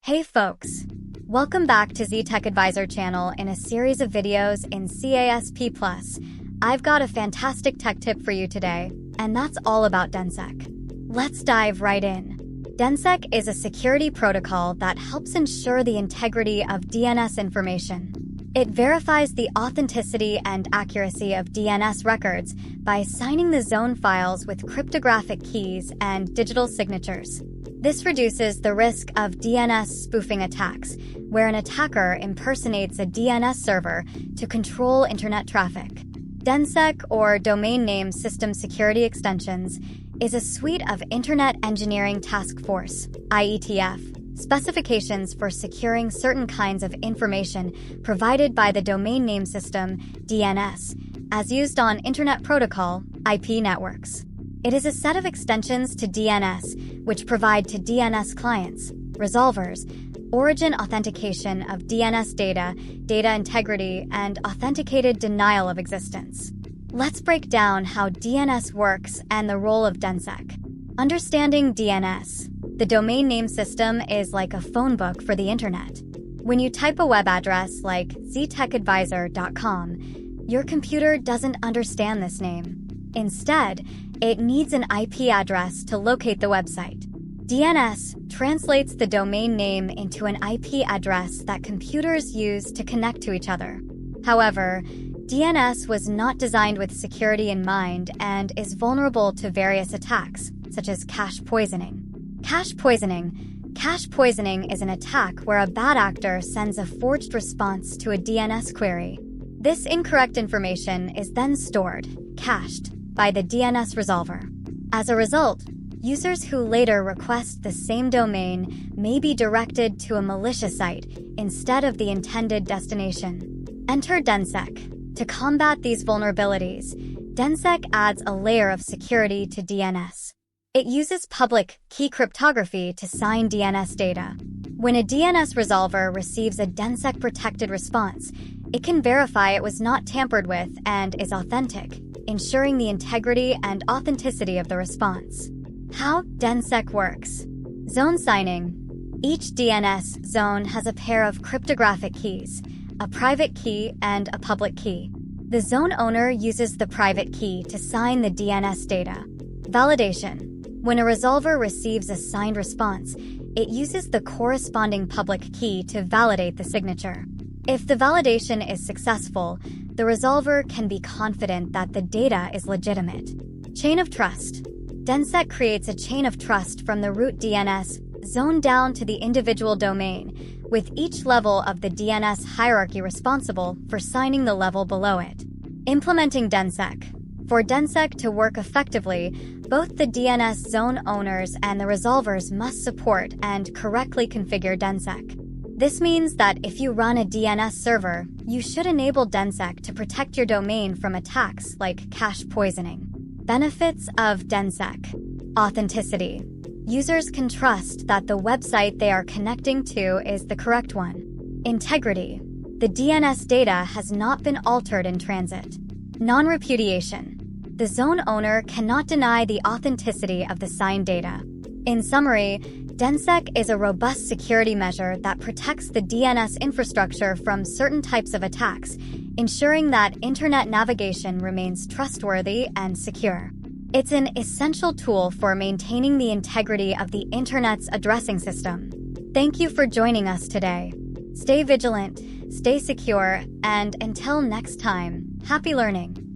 Hey folks! Welcome back to Tech Advisor channel in a series of videos in CASP Plus. I've got a fantastic tech tip for you today, and that's all about Dnssec. Let's dive right in. Dnssec is a security protocol that helps ensure the integrity of DNS information. It verifies the authenticity and accuracy of DNS records by signing the zone files with cryptographic keys and digital signatures. This reduces the risk of DNS spoofing attacks, where an attacker impersonates a DNS server to control internet traffic. Dnssec, or Domain Name System Security Extensions, is a suite of Internet Engineering Task Force (IETF) specifications for securing certain kinds of information provided by the domain name system (DNS), as used on Internet Protocol (IP) networks. It is a set of extensions to DNS which provide to DNS clients, resolvers, origin authentication of DNS data, data integrity, and authenticated denial of existence. Let's break down how DNS works and the role of Dnssec. Understanding DNS. The domain name system is like a phone book for the internet. When you type a web address like ztechadvisor.com, your computer doesn't understand this name. Instead, it needs an IP address to locate the website. DNS translates the domain name into an IP address that computers use to connect to each other. However, DNS was not designed with security in mind and is vulnerable to various attacks, such as cache poisoning. Cache poisoning is an attack where a bad actor sends a forged response to a DNS query. This incorrect information is then stored, cached, by the DNS resolver. As a result, users who later request the same domain may be directed to a malicious site instead of the intended destination. Enter Dnssec. To combat these vulnerabilities, Dnssec adds a layer of security to DNS. It uses public key cryptography to sign DNS data. When a DNS resolver receives a Dnssec-protected response, it can verify it was not tampered with and is authentic, ensuring the integrity and authenticity of the response. How Dnssec works. Zone signing. Each DNS zone has a pair of cryptographic keys, a private key and a public key. The zone owner uses the private key to sign the DNS data. Validation. When a resolver receives a signed response, it uses the corresponding public key to validate the signature. If the validation is successful, the resolver can be confident that the data is legitimate. Chain of trust. Dnssec creates a chain of trust from the root DNS zone down to the individual domain, with each level of the DNS hierarchy responsible for signing the level below it. Implementing Dnssec. For Dnssec to work effectively, both the DNS zone owners and the resolvers must support and correctly configure Dnssec. This means that if you run a DNS server, you should enable Dnssec to protect your domain from attacks like cache poisoning. Benefits of Dnssec. Authenticity. Users can trust that the website they are connecting to is the correct one. Integrity. The DNS data has not been altered in transit. Non-repudiation. The zone owner cannot deny the authenticity of the signed data. In summary, Dnssec is a robust security measure that protects the DNS infrastructure from certain types of attacks, ensuring that internet navigation remains trustworthy and secure. It's an essential tool for maintaining the integrity of the internet's addressing system. Thank you for joining us today. Stay vigilant, stay secure, and until next time, happy learning.